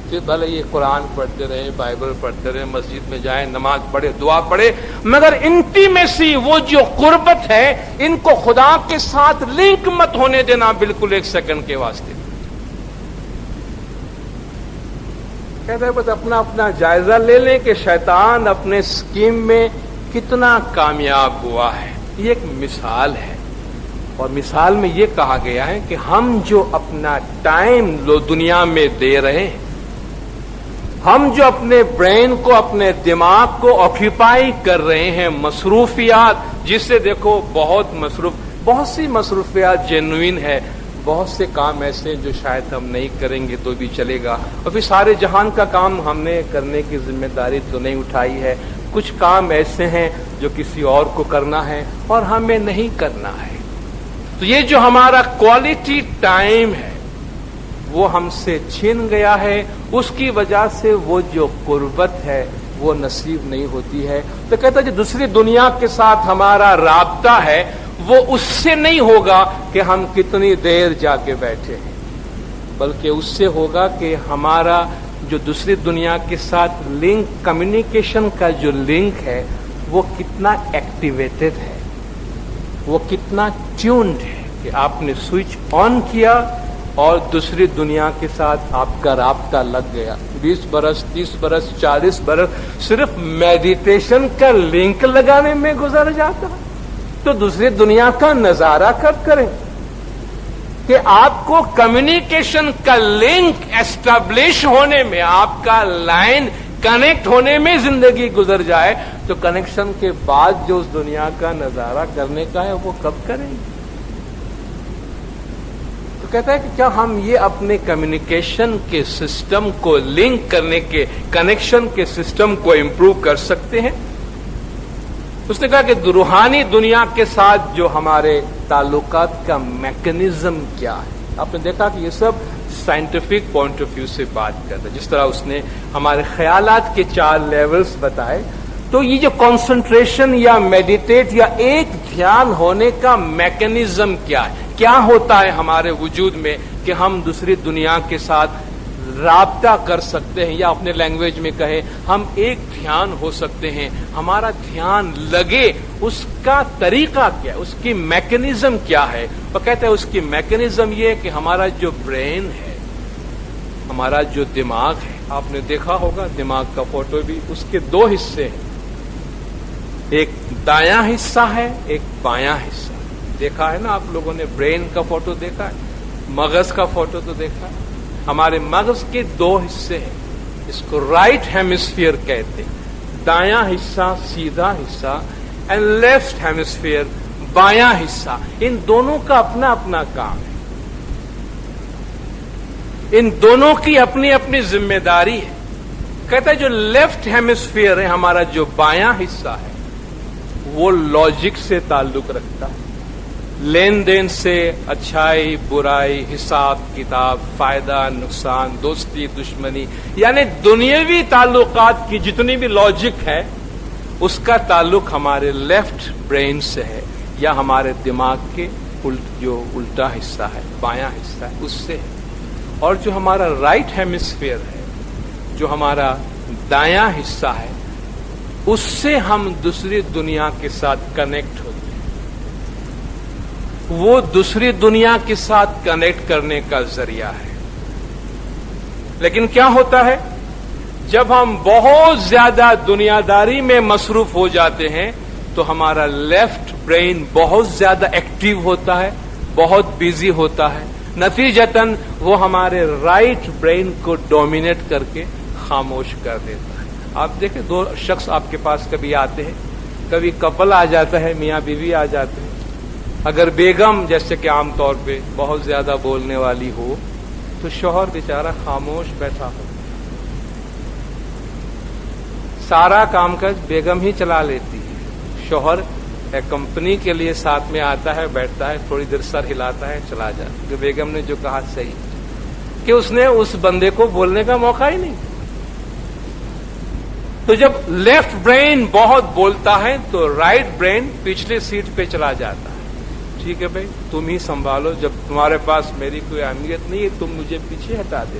پھر بھلے یہ قرآن پڑھتے رہے، بائبل پڑھتے رہے، مسجد میں جائیں، نماز پڑھے، دعا پڑھے، مگر انٹیمیسی، وہ جو قربت ہے، ان کو خدا کے ساتھ لنک مت ہونے دینا بالکل ایک سیکنڈ کے واسطے۔ کہتے ہیں بس اپنا اپنا جائزہ لے لیں کہ شیطان اپنے اسکیم میں کتنا کامیاب ہوا ہے۔ یہ ایک مثال ہے، اور مثال میں یہ کہا گیا ہے کہ ہم جو اپنا ٹائم دنیا میں دے رہے ہیں، ہم جو اپنے برین کو، اپنے دماغ کو آکیوپائی کر رہے ہیں، مصروفیات، جس سے دیکھو بہت سی مصروفیات جینوئن ہے، بہت سے کام ایسے ہیں جو شاید ہم نہیں کریں گے تو بھی چلے گا، اور پھر سارے جہان کا کام ہم نے کرنے کی ذمہ داری تو نہیں اٹھائی ہے، کچھ کام ایسے ہیں جو کسی اور کو کرنا ہے اور ہمیں نہیں کرنا ہے۔ تو یہ جو ہمارا کوالٹی ٹائم ہے وہ ہم سے چھن گیا ہے، اس کی وجہ سے وہ جو قربت ہے وہ نصیب نہیں ہوتی ہے۔ تو کہتا ہے جو دوسری دنیا کے ساتھ ہمارا رابطہ ہے وہ اس سے نہیں ہوگا کہ ہم کتنی دیر جا کے بیٹھے ہیں، بلکہ اس سے ہوگا کہ ہمارا جو دوسری دنیا کے ساتھ لنک، کمیونیکیشن کا جو لنک ہے وہ کتنا ایکٹیویٹڈ ہے، وہ کتنا ٹیونڈ ہے کہ آپ نے سوئچ آن کیا اور دوسری دنیا کے ساتھ آپ کا رابطہ لگ گیا۔ 20 برس، 30 برس، 40 برس صرف میڈیٹیشن کا لنک لگانے میں گزر جاتا، تو دوسری دنیا کا نظارہ کب کریں کہ آپ کو کمیونیکیشن کا لنک ایسٹیبلش ہونے میں، آپ کا لائن کنیکٹ ہونے میں زندگی گزر جائے، تو کنیکشن کے بعد جو اس دنیا کا نظارہ کرنے کا ہے وہ کب کریں گے؟ تو کہتا ہے کہ کیا ہم یہ اپنے کمیونیکیشن کے سسٹم کو لنک کرنے کے، کنیکشن کے سسٹم کو امپروو کر سکتے ہیں؟ اس نے کہا کہ روحانی دنیا کے ساتھ جو ہمارے تعلقات کا میکنزم کیا ہے۔ آپ نے دیکھا کہ یہ سب سائنٹیفک پوائنٹ آف ویو سے بات کرتا ہے، جس طرح اس نے ہمارے خیالات کے 4 لیولز بتائے، تو یہ جو کنسنٹریشن یا میڈیٹیٹ یا ایک دھیان ہونے کا میکنزم کیا ہے، کیا ہوتا ہے ہمارے وجود میں کہ ہم دوسری دنیا کے ساتھ رابطہ کر سکتے ہیں، یا اپنے لینگویج میں کہیں ہم ایک دھیان ہو سکتے ہیں، ہمارا دھیان لگے، اس کا طریقہ کیا ہے، اس کی میکنزم کیا ہے؟ وہ کہتے ہیں اس کی میکنزم یہ ہے کہ ہمارا جو برین ہے، ہمارا جو دماغ ہے، آپ نے دیکھا ہوگا دماغ کا فوٹو بھی، اس کے 2 حصے ہیں، ایک دایاں حصہ ہے، ایک بایاں حصہ۔ دیکھا ہے نا آپ لوگوں نے برین کا فوٹو دیکھا ہے، مغز کا فوٹو تو دیکھا ہے۔ ہمارے مغز کے 2 حصے ہیں، اس کو رائٹ ہیمسفیئر کہتے ہیں، دایاں حصہ سیدھا حصہ، اینڈ لیفٹ ہیمسفیئر بایاں حصہ۔ ان دونوں کا اپنا اپنا کام ہے، ان دونوں کی اپنی اپنی ذمہ داری ہے۔ کہتا ہے جو لیفٹ ہیمسفیئر ہے، ہمارا جو بایاں حصہ ہے، وہ لاجک سے تعلق رکھتا ہے، لین دین سے، اچھائی برائی، حساب کتاب، فائدہ نقصان، دوستی دشمنی، یعنی دنیاوی تعلقات کی جتنی بھی لاجک ہے اس کا تعلق ہمارے لیفٹ برین سے ہے، یا ہمارے دماغ کے جو الٹا حصہ ہے، بایاں حصہ ہے، اس سے ہے۔ اور جو ہمارا رائٹ ہیمسفیئر ہے، جو ہمارا دایاں حصہ ہے، اس سے ہم دوسری دنیا کے ساتھ کنیکٹ ہوتے ہیں، وہ دوسری دنیا کے ساتھ کنیکٹ کرنے کا ذریعہ ہے۔ لیکن کیا ہوتا ہے جب ہم بہت زیادہ دنیا داری میں مصروف ہو جاتے ہیں تو ہمارا لیفٹ برین بہت زیادہ ایکٹیو ہوتا ہے، بہت بیزی ہوتا ہے، نتیجتاً وہ ہمارے رائٹ برین کو ڈومینیٹ کر کے خاموش کر دیتا ہے۔ آپ دیکھیں 2 شخص آپ کے پاس کبھی آتے ہیں، کبھی کپل آ جاتا ہے، میاں بیوی آ جاتے ہیں۔ اگر بیگم جیسے کہ عام طور پہ بہت زیادہ بولنے والی ہو تو شوہر بیچارہ خاموش بیٹھا ہو، سارا کام کاج بیگم ہی چلا لیتی ہے، شوہر ایک کمپنی کے لیے ساتھ میں آتا ہے، بیٹھتا ہے، تھوڑی دیر سر ہلاتا ہے، چلا جاتا ہے کہ بیگم نے جو کہا صحیح، کہ اس نے اس بندے کو بولنے کا موقع ہی نہیں۔ تو جب لیفٹ برین بہت بولتا ہے تو رائٹ برین پچھلے سیٹ پہ چلا جاتا ہے، ٹھیک ہے بھائی تم ہی سنبھالو، جب تمہارے پاس میری کوئی اہمیت نہیں ہے تم مجھے پیچھے ہٹا دے۔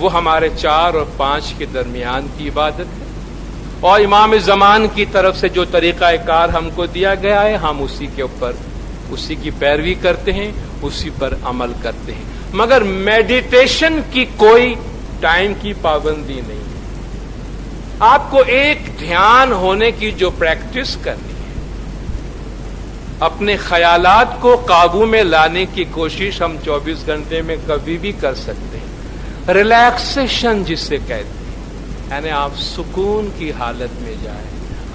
وہ ہمارے 4 اور 5 کے درمیان کی عبادت ہے، اور امام زمان کی طرف سے جو طریقہ کار ہم کو دیا گیا ہے ہم اسی کے اوپر اسی کی پیروی کرتے ہیں، اسی پر عمل کرتے ہیں. مگر میڈیٹیشن کی کوئی ٹائم کی پابندی نہیں ہے. آپ کو ایک دھیان ہونے کی جو پریکٹس کرنی ہے، اپنے خیالات کو قابو میں لانے کی کوشش ہم 24 گھنٹے میں کبھی بھی کر سکتے ہیں. ریلیکسیشن جسے کہتے ہیں، یعنی آپ سکون کی حالت میں جائیں،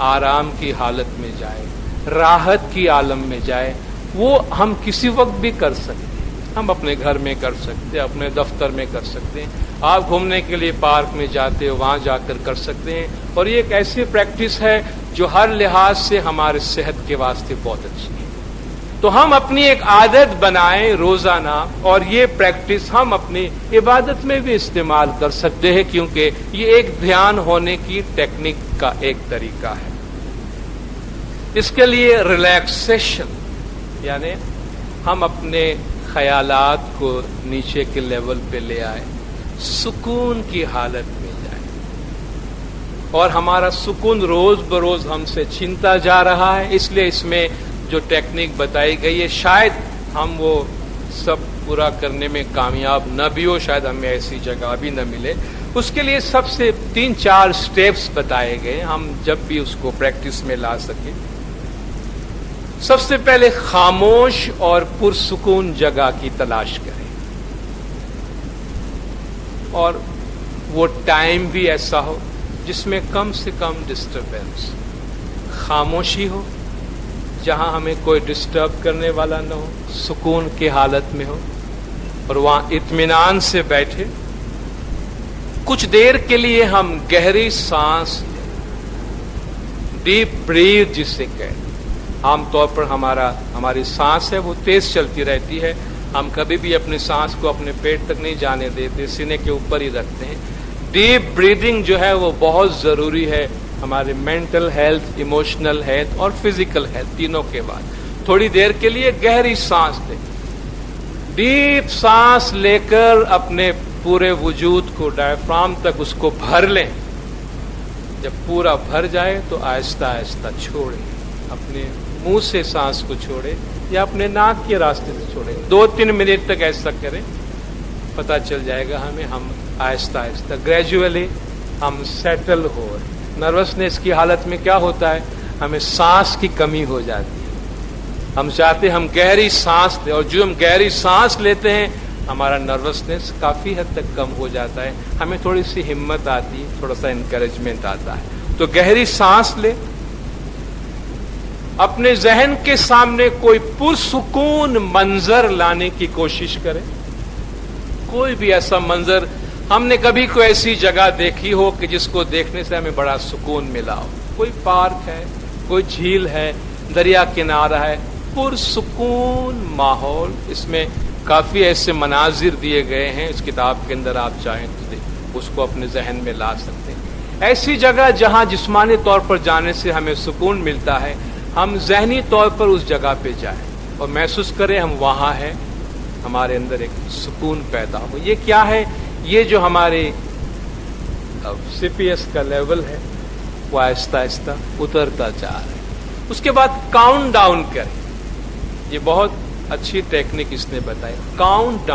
آرام کی حالت میں جائیں، راحت کی عالم میں جائیں، وہ ہم کسی وقت بھی کر سکتے ہیں. ہم اپنے گھر میں کر سکتے ہیں، اپنے دفتر میں کر سکتے ہیں، آپ گھومنے کے لیے پارک میں جاتے ہو وہاں جا کر سکتے ہیں. اور یہ ایک ایسی پریکٹس ہے جو ہر لحاظ سے ہمارے صحت کے واسطے بہت اچھی ہے. تو ہم اپنی ایک عادت بنائیں روزانہ، اور یہ پریکٹس ہم اپنی عبادت میں بھی استعمال کر سکتے ہیں، کیونکہ یہ ایک دھیان ہونے کی ٹیکنیک کا ایک طریقہ ہے. اس کے لیے ریلیکسیشن یعنی ہم اپنے خیالات کو نیچے کے لیول پہ لے آئے، سکون کی حالت میں جائیں. اور ہمارا سکون روز بروز ہم سے چھنتا جا رہا ہے، اس لیے اس میں جو ٹیکنیک بتائی گئی ہے شاید ہم وہ سب پورا کرنے میں کامیاب نہ بھی ہو، شاید ہمیں ایسی جگہ بھی نہ ملے. اس کے لیے سب سے 3-4 سٹیپس بتائے گئے ہم جب بھی اس کو پریکٹس میں لا سکیں. سب سے پہلے خاموش اور پرسکون جگہ کی تلاش کریں، اور وہ ٹائم بھی ایسا ہو جس میں کم سے کم ڈسٹربینس، خاموشی ہو جہاں ہمیں کوئی ڈسٹرب کرنے والا نہ ہو، سکون کی حالت میں ہو، اور وہاں اطمینان سے بیٹھے. کچھ دیر کے لیے ہم گہری سانس، ڈیپ بریتھ جسے کہتے ہیں. عام طور پر ہماری سانس ہے وہ تیز چلتی رہتی ہے، ہم کبھی بھی اپنی سانس کو اپنے پیٹ تک نہیں جانے دیتے، سینے کے اوپر ہی رکھتے ہیں. ڈیپ بریدنگ جو ہے وہ بہت ضروری ہے ہمارے مینٹل ہیلتھ، ایموشنل ہیلتھ اور فزیکل ہیلتھ تینوں کے بعد. تھوڑی دیر کے لیے گہری سانس لیں، ڈیپ سانس لے کر اپنے پورے وجود کو ڈائفرام تک اس کو بھر لیں. جب پورا بھر جائے تو آہستہ آہستہ چھوڑیں، اپنے منہ سے سانس کو چھوڑے یا اپنے ناک کے راستے سے چھوڑے. 2-3 منٹ تک ایسا کریں، پتہ چل جائے گا ہمیں ہم آہستہ آہستہ گریجولی ہم سیٹل ہو رہے. نروسنس کی حالت میں کیا ہوتا ہے، ہمیں سانس کی کمی ہو جاتی ہے. ہم چاہتے ہم گہری سانس لیں، اور جو ہم گہری سانس لیتے ہیں ہمارا نروسنس کافی حد تک کم ہو جاتا ہے، ہمیں تھوڑی سی ہمت آتی ہے، تھوڑا سا انکریجمنٹ آتا ہے. تو گہری سانس لیں، اپنے ذہن کے سامنے کوئی پرسکون منظر لانے کی کوشش کریں. کوئی بھی ایسا منظر، ہم نے کبھی کوئی ایسی جگہ دیکھی ہو کہ جس کو دیکھنے سے ہمیں بڑا سکون ملا ہو. کوئی پارک ہے، کوئی جھیل ہے، دریا کنارہ ہے، پرسکون ماحول. اس میں کافی ایسے مناظر دیے گئے ہیں اس کتاب کے اندر، آپ چاہیں تو اس کو اپنے ذہن میں لا سکتے ہیں. ایسی جگہ جہاں جسمانی طور پر جانے سے ہمیں سکون ملتا ہے، ہم ذہنی طور پر اس جگہ پہ جائیں اور محسوس کریں ہم وہاں ہیں، ہمارے اندر ایک سکون پیدا ہو. یہ کیا ہے، یہ جو ہمارے سی پی ایس کا لیول ہے وہ آہستہ آہستہ اترتا جا رہا ہے. اس کے بعد کاؤنٹ ڈاؤن کریں. یہ بہت اچھی ٹیکنیک اس نے بتائی. کاؤنٹ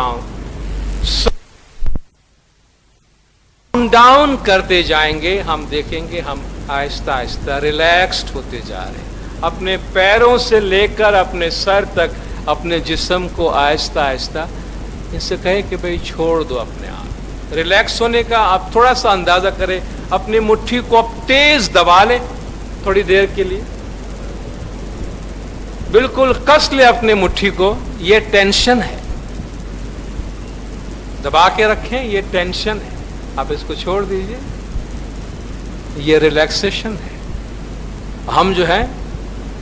ڈاؤن کرتے جائیں گے، ہم دیکھیں گے ہم آہستہ آہستہ ریلیکسڈ ہوتے جا رہے ہیں. اپنے پیروں سے لے کر اپنے سر تک اپنے جسم کو آہستہ آہستہ اس سے کہے کہ بھئی چھوڑ دو اپنے آپ. ریلیکس ہونے کا آپ تھوڑا سا اندازہ کریں، اپنی مٹھی کو آپ تیز دبا لیں تھوڑی دیر کے لیے، بالکل کس لیں اپنے مٹھی کو. یہ ٹینشن ہے، دبا کے رکھیں، یہ ٹینشن ہے، آپ اس کو چھوڑ دیجئے. یہ ریلیکسیشن ہے. ہم جو ہے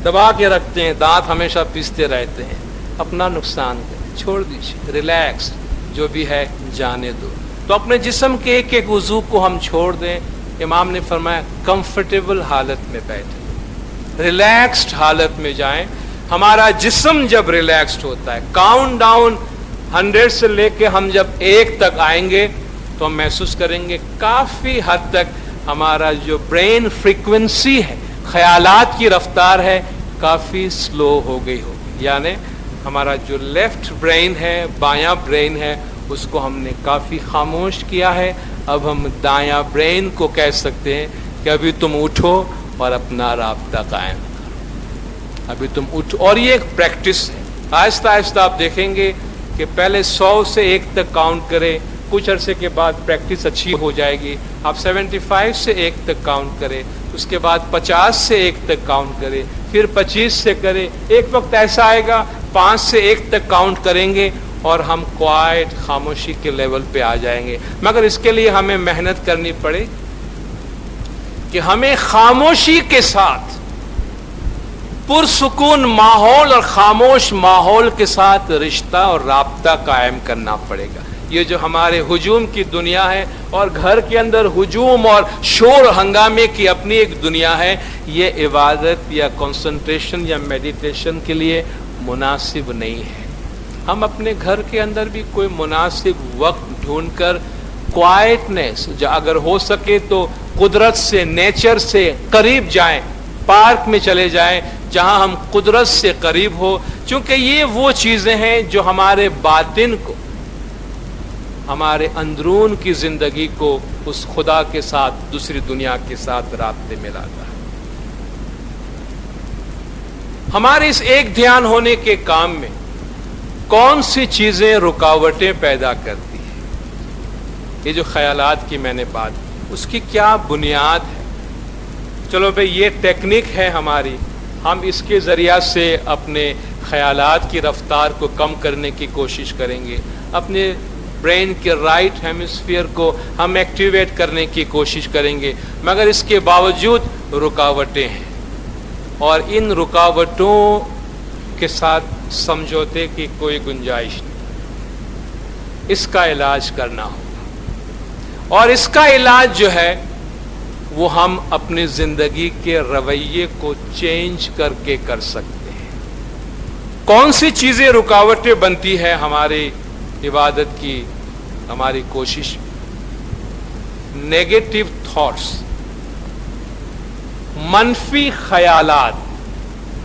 دبا کے رکھتے ہیں، دانت ہمیشہ پیستے رہتے ہیں، اپنا نقصان کریں، چھوڑ دیجیے. ریلیکس جو بھی ہے جانے دو. تو اپنے جسم کے ایک ایک عضو کو ہم چھوڑ دیں. امام نے فرمایا کمفرٹیبل حالت میں بیٹھیں، ریلیکسڈ حالت میں جائیں. ہمارا جسم جب ریلیکسڈ ہوتا ہے، کاؤنٹ ڈاؤن 100 سے لے کے ہم جب 1 تک آئیں گے تو ہم محسوس کریں گے کافی حد تک ہمارا جو برین فریکوینسی ہے، خیالات کی رفتار ہے، کافی سلو ہو گئی ہوگی. یعنی ہمارا جو لیفٹ برین ہے، بایاں برین ہے، اس کو ہم نے کافی خاموش کیا ہے. اب ہم دایاں برین کو کہہ سکتے ہیں کہ ابھی تم اٹھو اور اپنا رابطہ قائم کرو. ابھی تم اٹھو. اور یہ ایک پریکٹس ہے. آہستہ آہستہ آپ دیکھیں گے کہ پہلے 100 سے 1 تک کاؤنٹ کریں، کچھ عرصے کے بعد پریکٹس اچھی ہو جائے گی. آپ 75 سے 1 تک کاؤنٹ کریں، اس کے بعد 50 سے 1 تک کاؤنٹ کریں، پھر 25 سے کریں. ایک وقت ایسا آئے گا 5 سے 1 تک کاؤنٹ کریں گے اور ہم کوائٹ خاموشی کے لیول پہ آ جائیں گے. مگر اس کے لیے ہمیں محنت کرنی پڑے کہ ہمیں خاموشی کے ساتھ پرسکون ماحول اور خاموش ماحول کے ساتھ رشتہ اور رابطہ قائم کرنا پڑے گا. یہ جو ہمارے ہجوم کی دنیا ہے اور گھر کے اندر ہجوم اور شور ہنگامے کی اپنی ایک دنیا ہے، یہ عبادت یا کنسنٹریشن یا میڈیٹیشن کے لیے مناسب نہیں ہے. ہم اپنے گھر کے اندر بھی کوئی مناسب وقت ڈھونڈ کر کوائٹنس، اگر ہو سکے تو قدرت سے، نیچر سے قریب جائیں، پارک میں چلے جائیں جہاں ہم قدرت سے قریب ہو. چونکہ یہ وہ چیزیں ہیں جو ہمارے باطن کو، ہمارے اندرون کی زندگی کو اس خدا کے ساتھ، دوسری دنیا کے ساتھ رابطے میں لاتا ہے. ہمارے اس ایک دھیان ہونے کے کام میں کون سی چیزیں رکاوٹیں پیدا کرتی ہیں؟ یہ جو خیالات کی میں نے بات کی، اس کی کیا بنیاد ہے؟ چلو بھئی یہ ٹیکنیک ہے ہماری، ہم اس کے ذریعہ سے اپنے خیالات کی رفتار کو کم کرنے کی کوشش کریں گے، اپنے برین کے رائٹ ہیمسفیئر کو ہم ایکٹیویٹ کرنے کی کوشش کریں گے. مگر اس کے باوجود رکاوٹیں ہیں، اور ان رکاوٹوں کے ساتھ سمجھوتے کی کوئی گنجائش نہیں. اس کا علاج کرنا ہوگا، اور اس کا علاج جو ہے وہ ہم اپنی زندگی کے رویے کو چینج کر کے کر سکتے ہیں. کون سی چیزیں رکاوٹیں بنتی ہے ہماری عبادت کی، ہماری کوشش؟ نیگیٹو تھاٹس، منفی خیالات.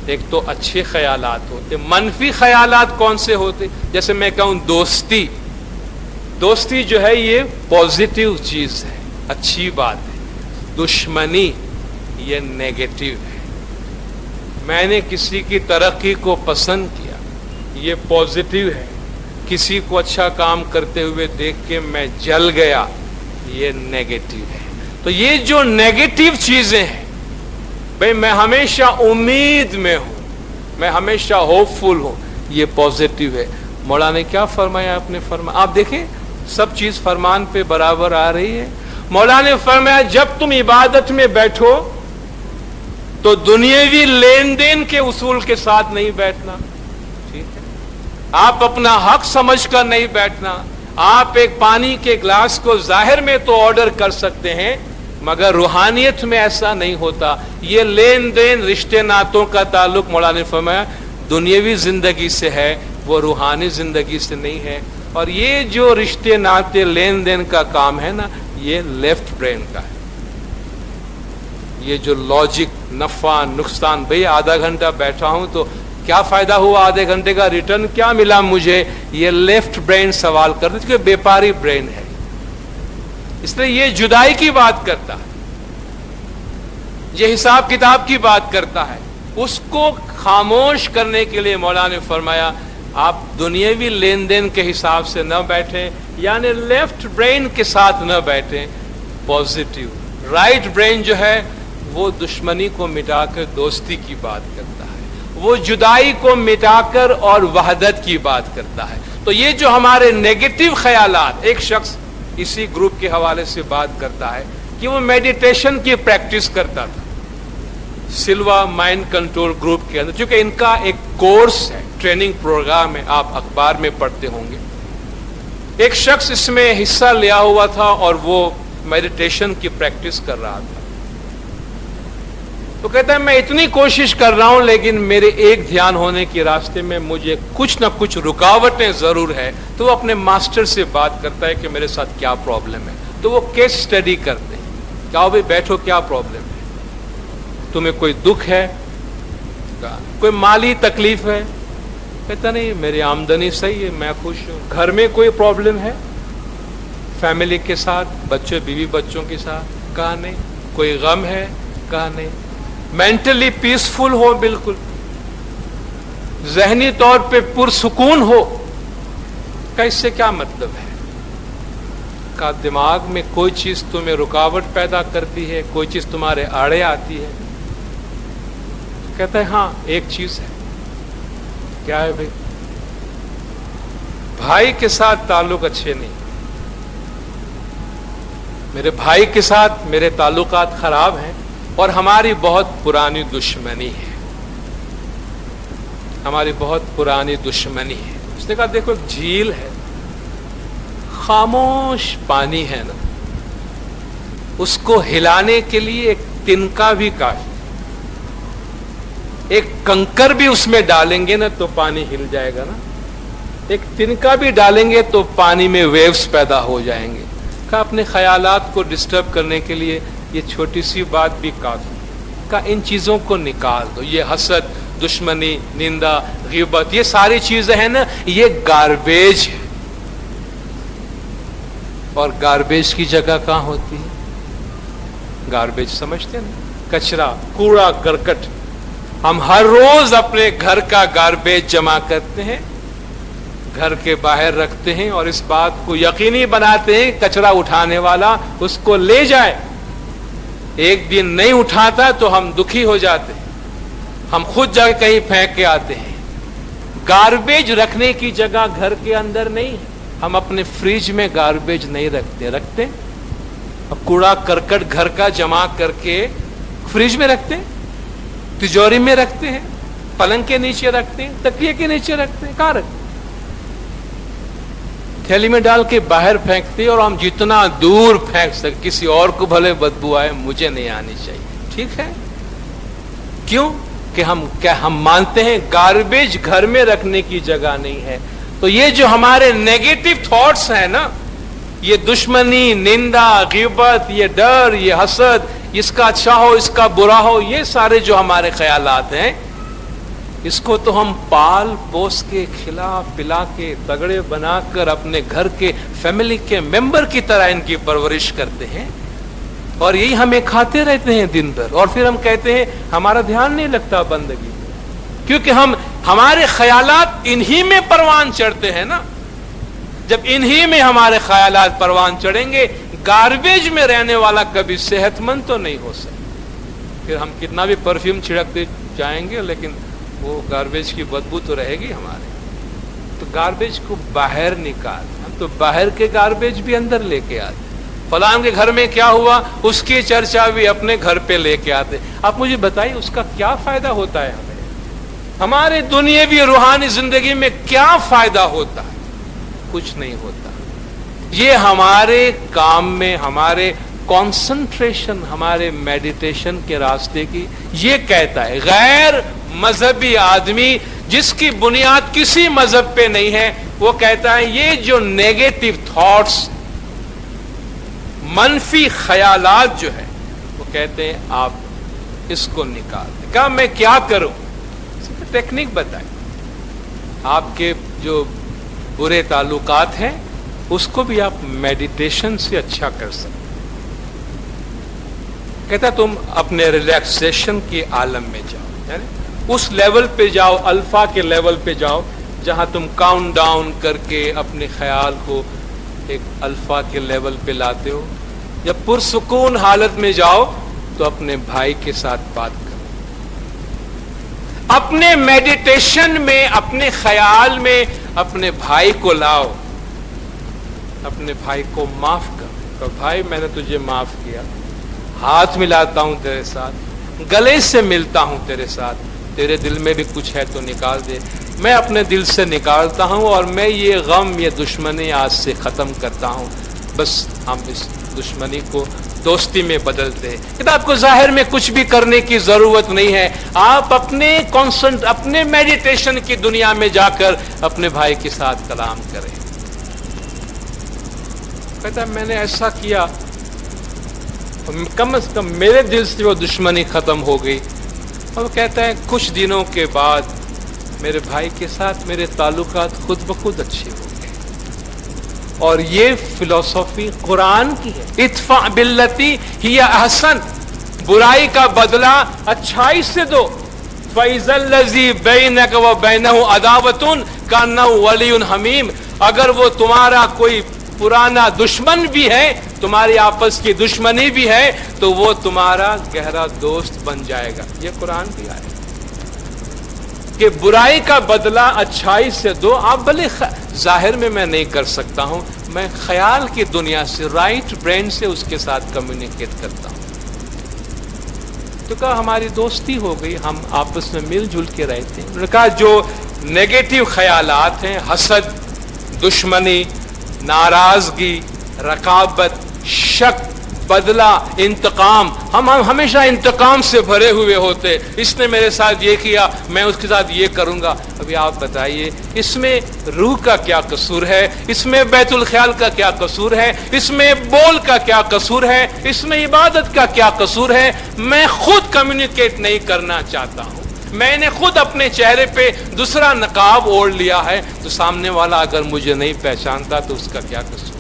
ایک تو اچھے خیالات ہوتے، منفی خیالات کون سے ہوتے؟ جیسے میں کہوں دوستی، دوستی جو ہے یہ پازیٹیو چیز ہے، اچھی بات ہے. دشمنی یہ نیگیٹو ہے. میں نے کسی کی ترقی کو پسند کیا، یہ پازیٹیو ہے. کسی کو اچھا کام کرتے ہوئے دیکھ کے میں جل گیا، یہ نیگیٹو ہے. تو یہ جو نیگیٹو چیزیں ہیں، بھئی میں ہمیشہ امید میں ہوں، میں ہمیشہ ہوپ فل ہوں، یہ پازیٹیو ہے. مولا نے کیا فرمایا؟ آپ نے فرمایا، آپ دیکھیں سب چیز فرمان پہ برابر آ رہی ہے. مولا نے فرمایا جب تم عبادت میں بیٹھو تو دنیاوی لین دین کے اصول کے ساتھ نہیں بیٹھنا. ٹھیک ہے؟ آپ اپنا حق سمجھ کر نہیں بیٹھنا. آپ ایک پانی کے گلاس کو ظاہر میں تو آرڈر کر سکتے ہیں، مگر روحانیت میں ایسا نہیں ہوتا. یہ لین دین، رشتے ناتوں کا تعلق مولا نے فرمایا دنیاوی زندگی سے ہے، وہ روحانی زندگی سے نہیں ہے. اور یہ جو رشتے ناتے لین دین کا کام ہے نا، یہ لیفٹ برین کا ہے. یہ جو لاجک، نفع نقصان، بھئی آدھا گھنٹہ بیٹھا ہوں تو کیا فائدہ ہوا، آدھے گھنٹے کا ریٹرن کیا ملا مجھے، یہ لیفٹ برین سوال کرتا ہے، کیونکہ بیپاری برین ہے. اس لیے یہ جدائی کی بات کرتا ہے، یہ حساب کتاب کی بات کرتا ہے. اس کو خاموش کرنے کے لیے مولا نے فرمایا آپ دنیاوی لین دین کے حساب سے نہ بیٹھیں، یعنی لیفٹ برین کے ساتھ نہ بیٹھیں. پازیٹیو رائٹ برین جو ہے وہ دشمنی کو مٹا کر دوستی کی بات کرتا ہے، وہ جدائی کو مٹا کر اور وحدت کی بات کرتا ہے. تو یہ جو ہمارے نیگیٹو خیالات، ایک شخص اسی گروپ کے حوالے سے بات کرتا ہے کہ وہ میڈیٹیشن کی پریکٹس کرتا تھا سلوا مائنڈ کنٹرول گروپ کے اندر، چونکہ ان کا ایک کورس ہے، ٹریننگ پروگرام ہے، آپ اخبار میں پڑھتے ہوں گے. ایک شخص اس میں حصہ لیا ہوا تھا اور وہ میڈیٹیشن کی پریکٹس کر رہا تھا. تو کہتا ہے میں اتنی کوشش کر رہا ہوں لیکن میرے ایک دھیان ہونے کے راستے میں مجھے کچھ نہ کچھ رکاوٹیں ضرور ہے. تو وہ اپنے ماسٹر سے بات کرتا ہے کہ میرے ساتھ کیا پرابلم ہے. تو وہ کیس سٹڈی کرتے ہیں. کہا بھائی بیٹھو, کیا پرابلم ہے, تمہیں کوئی دکھ ہے, کوئی مالی تکلیف ہے؟ کہتا نہیں, میری آمدنی صحیح ہے, میں خوش ہوں. گھر میں کوئی پرابلم ہے فیملی کے ساتھ, بچے بیوی بچوں کے ساتھ؟ کہا نہیں. کوئی غم ہے؟ کہا نہیں. مینٹلی پیسفل ہو, بالکل ذہنی طور پہ پرسکون ہو؟ کہ اس سے کیا مطلب ہے؟ کا دماغ میں کوئی چیز تمہیں رکاوٹ پیدا کرتی ہے, کوئی چیز تمہارے آڑے آتی ہے؟ کہتا ہے ہاں ایک چیز ہے. کیا ہے بھائی؟ بھائی کے ساتھ تعلق اچھے نہیں, میرے بھائی کے ساتھ میرے تعلقات خراب ہیں اور ہماری بہت پرانی دشمنی ہے, ہماری بہت پرانی دشمنی ہے. اس نے کہا دیکھو ایک جھیل ہے, خاموش پانی ہے نا, اس کو ہلانے کے لیے ایک تنکا بھی کافی, ایک کنکر بھی اس میں ڈالیں گے نا تو پانی ہل جائے گا نا, ایک تنکا بھی ڈالیں گے تو پانی میں ویوز پیدا ہو جائیں گے. کہا اپنے خیالات کو ڈسٹرب کرنے کے لیے یہ چھوٹی سی بات بھی کافی. کہا ان چیزوں کو نکال دو, یہ حسد, دشمنی, نندا, غیبت, یہ ساری چیزیں ہیں نا, یہ گاربیج ہے. اور گاربیج کی جگہ کہاں ہوتی ہے؟ گاربیج سمجھتے ہیں نا, کچرا, کوڑا کرکٹ. ہم ہر روز اپنے گھر کا گاربیج جمع کرتے ہیں, گھر کے باہر رکھتے ہیں اور اس بات کو یقینی بناتے ہیں کچرا اٹھانے والا اس کو لے جائے. ایک دن نہیں اٹھاتا تو ہم دکھی ہو جاتے ہیں, ہم خود جا کے کہیں پھینک کے آتے ہیں. گاربیج رکھنے کی جگہ گھر کے اندر نہیں ہے. ہم اپنے فریج میں گاربیج نہیں رکھتے. اب کوڑا کرکٹ گھر کا جمع کر کے فریج میں رکھتے ہیں, تجوری میں رکھتے ہیں, پلنگ کے نیچے رکھتے ہیں, تکیے کے نیچے رکھتے ہیں. کہاں رکھتے؟ تھیلی میں ڈال کے باہر پھینکتے, اور ہم جتنا دور پھینک سکتے, کسی اور کو بھلے بدبو آئے, مجھے نہیں آنی چاہیے. ٹھیک ہے, کیوں کہ ہم مانتے ہیں گاربیج گھر میں رکھنے کی جگہ نہیں ہے. تو یہ جو ہمارے نیگیٹو تھاٹس ہیں نا, یہ دشمنی, نندا, غیبت, یہ ڈر, یہ حسد, اس کا اچھا ہو اس کا برا ہو, یہ سارے جو ہمارے خیالات ہیں, اس کو تو ہم پال پوس کے, کھلا پلا کے, تگڑے بنا کر اپنے گھر کے فیملی کے ممبر کی طرح ان کی پرورش کرتے ہیں, اور یہی ہمیں کھاتے رہتے ہیں دن بھر. اور پھر ہم کہتے ہیں ہمارا دھیان نہیں لگتا بندگی میں, کیونکہ ہمارے خیالات انہی میں پروان چڑھتے ہیں نا. جب انہی میں ہمارے خیالات پروان چڑھیں گے, گاربیج میں رہنے والا کبھی صحت مند تو نہیں ہو سکتا. پھر ہم کتنا بھی پرفیوم چھڑکتے جائیں گے لیکن وہ گاربیج کی بدبو تو رہے گی ہمارے. تو گاربیج کو باہر نکال. ہم تو باہر کے گاربیج بھی اندر لے کے آتے. فلاں کے گھر میں کیا ہوا اس کی چرچا بھی اپنے گھر پہ لے کے آتے. آپ مجھے بتائیے اس کا کیا فائدہ ہوتا ہے ہمیں؟ ہمارے دنیاوی روحانی زندگی میں کیا فائدہ ہوتا ہے؟ کچھ نہیں ہوتا. یہ ہمارے کام میں, ہمارے کانسنٹریشن, ہمارے میڈیٹیشن کے راستے کی یہ کہتا ہے. غیر مذہبی آدمی جس کی بنیاد کسی مذہب پہ نہیں ہے, وہ کہتا ہے یہ جو نیگیٹو تھاٹس, منفی خیالات جو ہے, وہ کہتے ہیں آپ اس کو نکال دیں. کہا میں کیا کروں؟ ٹیکنیک بتائیں. آپ کے جو برے تعلقات ہیں اس کو بھی آپ میڈیٹیشن سے اچھا کر سکتے. کہتا تم اپنے ریلیکسیشن کے عالم میں جاؤ, یعنی اس لیول پہ جاؤ, الفا کے لیول پہ جاؤ, جہاں تم کاؤنٹ ڈاؤن کر کے اپنے خیال کو ایک الفا کے لیول پہ لاتے ہو. جب پرسکون حالت میں جاؤ تو اپنے بھائی کے ساتھ بات کرو. اپنے میڈیٹیشن میں, اپنے خیال میں اپنے بھائی کو لاؤ, اپنے بھائی کو معاف کرو. تو بھائی میں نے تجھے معاف کیا, ہاتھ ملاتا ہوں تیرے ساتھ, گلے سے ملتا ہوں تیرے ساتھ, تیرے دل میں بھی کچھ ہے تو نکال دے. میں اپنے دل سے نکالتا ہوں اور میں یہ غم, یہ دشمنی آج سے ختم کرتا ہوں. بس ہم اس دشمنی کو دوستی میں بدلتے ہیں. کہ آپ کو ظاہر میں کچھ بھی کرنے کی ضرورت نہیں ہے, آپ اپنے میڈیٹیشن کی دنیا میں جا کر اپنے بھائی کے ساتھ کلام کریں. کہتا ہے میں نے ایسا کیا, کم از کم میرے دل سے وہ دشمنی ختم ہو گئی. اور وہ کہتا ہے کچھ دنوں کے بعد میرے بھائی کے ساتھ میرے تعلقات خود بخود اچھے ہو گئے. اور یہ فلسفی قرآن کی ہے. ادفع باللتی ہی احسن, برائی کا بدلہ اچھائی سے دو. فَإِذَا الَّذِي بَيْنَكَ وَبَيْنَهُ عَدَاوَةٌ كَأَنَّهُ وَلِيٌّ حَمِيمٌ, اگر وہ تمہارا کوئی پرانا دشمن بھی ہے, تمہاری آپس کی دشمنی بھی ہے, تو وہ تمہارا گہرا دوست بن جائے گا. یہ قرآن کی آیت کہ برائی کا بدلہ اچھائی سے دو. آپ بھلے ظاہر میں نہیں کر سکتا ہوں, میں خیال کی دنیا سے, رائٹ برین سے اس کے ساتھ کمیونیکیٹ کرتا ہوں. تو کہا ہماری دوستی ہو گئی, ہم آپس میں مل جل کے رہتے ہیں. انہوں نے کہا جو نیگیٹو خیالات ہیں, حسد, دشمنی, ناراضگی, رقابت, شک, بدلہ, انتقام, ہم ہمیشہ انتقام سے بھرے ہوئے ہوتے. اس نے میرے ساتھ یہ کیا, میں اس کے ساتھ یہ کروں گا. ابھی آپ بتائیے اس میں روح کا کیا قصور ہے, اس میں بیت الخیال کا کیا قصور ہے, اس میں بول کا کیا قصور ہے, اس میں عبادت کا کیا قصور ہے. میں خود کمیونیکیٹ نہیں کرنا چاہتا ہوں, میں نے خود اپنے چہرے پہ دوسرا نقاب اوڑھ لیا ہے, تو سامنے والا اگر مجھے نہیں پہچانتا تو اس کا کیا قصور.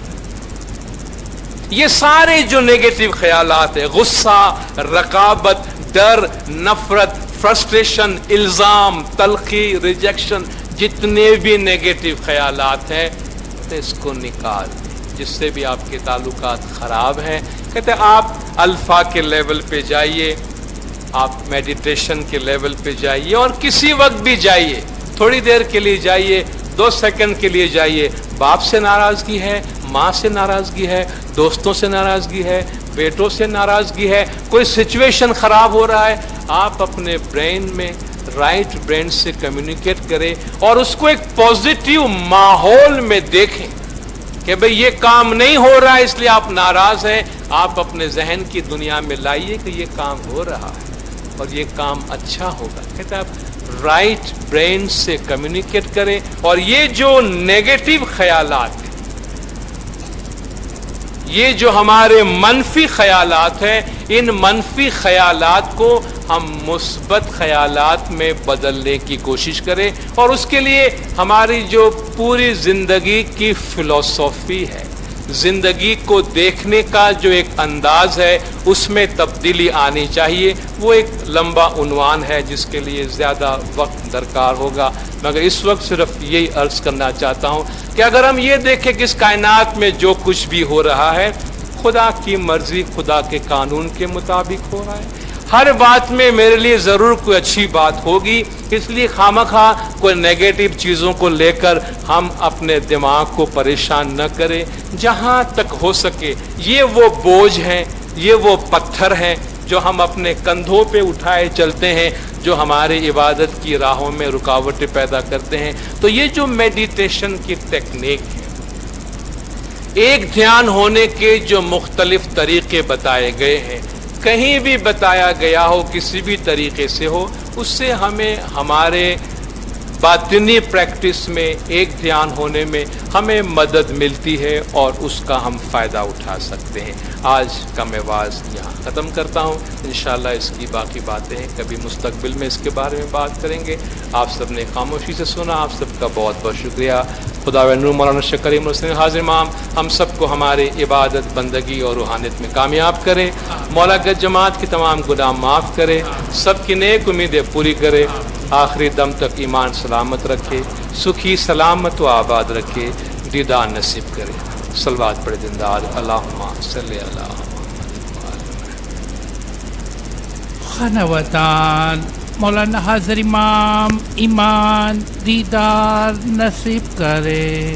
یہ سارے جو نیگیٹو خیالات ہیں, غصہ, رقابت, ڈر, نفرت, فرسٹریشن, الزام, تلخی, ریجیکشن, جتنے بھی نیگیٹو خیالات ہیں تو اس کو نکال دیں, جس سے بھی آپ کے تعلقات خراب ہیں. کہتے ہیں آپ الفا کے لیول پہ جائیے, آپ میڈیٹیشن کے لیول پہ جائیے, اور کسی وقت بھی جائیے, تھوڑی دیر کے لیے جائیے, 2 سیکنڈ کے لیے جائیے. باپ سے ناراضگی ہے, ماں سے ناراضگی ہے, دوستوں سے ناراضگی ہے, بیٹوں سے ناراضگی ہے, کوئی سچویشن خراب ہو رہا ہے, آپ اپنے برین میں, رائٹ برین سے کمیونیکیٹ کریں اور اس کو ایک پازیٹیو ماحول میں دیکھیں کہ بھئی یہ کام نہیں ہو رہا ہے اس لیے آپ ناراض ہیں. آپ اپنے ذہن کی دنیا میں لائیے کہ یہ کام ہو رہا ہے اور یہ کام اچھا ہوگا. کہتے ہیں آپ رائٹ برین سے کمیونیکیٹ کریں, اور یہ جو نیگیٹو خیالات ہیں, یہ جو ہمارے منفی خیالات ہیں, ان منفی خیالات کو ہم مثبت خیالات میں بدلنے کی کوشش کریں. اور اس کے لیے ہماری جو پوری زندگی کی فلسفی ہے, زندگی کو دیکھنے کا جو ایک انداز ہے, اس میں تبدیلی آنی چاہیے. وہ ایک لمبا عنوان ہے جس کے لیے زیادہ وقت درکار ہوگا, مگر اس وقت صرف یہی عرض کرنا چاہتا ہوں کہ اگر ہم یہ دیکھیں کہ اس کائنات میں جو کچھ بھی ہو رہا ہے خدا کی مرضی, خدا کے قانون کے مطابق ہو رہا ہے. ہر بات میں میرے لیے ضرور کوئی اچھی بات ہوگی, اس لیے خامخواہ کوئی نیگیٹو چیزوں کو لے کر ہم اپنے دماغ کو پریشان نہ کریں. جہاں تک ہو سکے یہ وہ بوجھ ہیں, یہ وہ پتھر ہیں جو ہم اپنے کندھوں پہ اٹھائے چلتے ہیں, جو ہماری عبادت کی راہوں میں رکاوٹیں پیدا کرتے ہیں. تو یہ جو میڈیٹیشن کی ٹیکنیک ہے, ایک دھیان ہونے کے جو مختلف طریقے بتائے گئے ہیں, کہیں بھی بتایا گیا ہو, کسی بھی طریقے سے ہو, اس سے ہمیں ہمارے باطنی پریکٹس میں ایک دھیان ہونے میں ہمیں مدد ملتی ہے اور اس کا ہم فائدہ اٹھا سکتے ہیں. آج کا میں واعظ یہاں ختم کرتا ہوں. انشاءاللہ اس کی باقی باتیں کبھی مستقبل میں اس کے بارے میں بات کریں گے. آپ سب نے خاموشی سے سنا, آپ سب کا بہت بہت شکریہ. خدا نور مولانا شیخ کریم حسین حاضر امام ہم سب کو ہماری عبادت, بندگی اور روحانیت میں کامیاب کرے. مولا گنج جماعت کی تمام گناہ معاف کرے, سب کی نیک امیدیں پوری کرے, آخری دم تک ایمان سلامت رکھے, سکھی سلامت و آباد رکھے, دیدار نصیب کرے. صلوات پڑھے دیندار. اللہم صلی اللہ خانوادان مولانا حاضر امام ایمان دیدار نصیب کرے.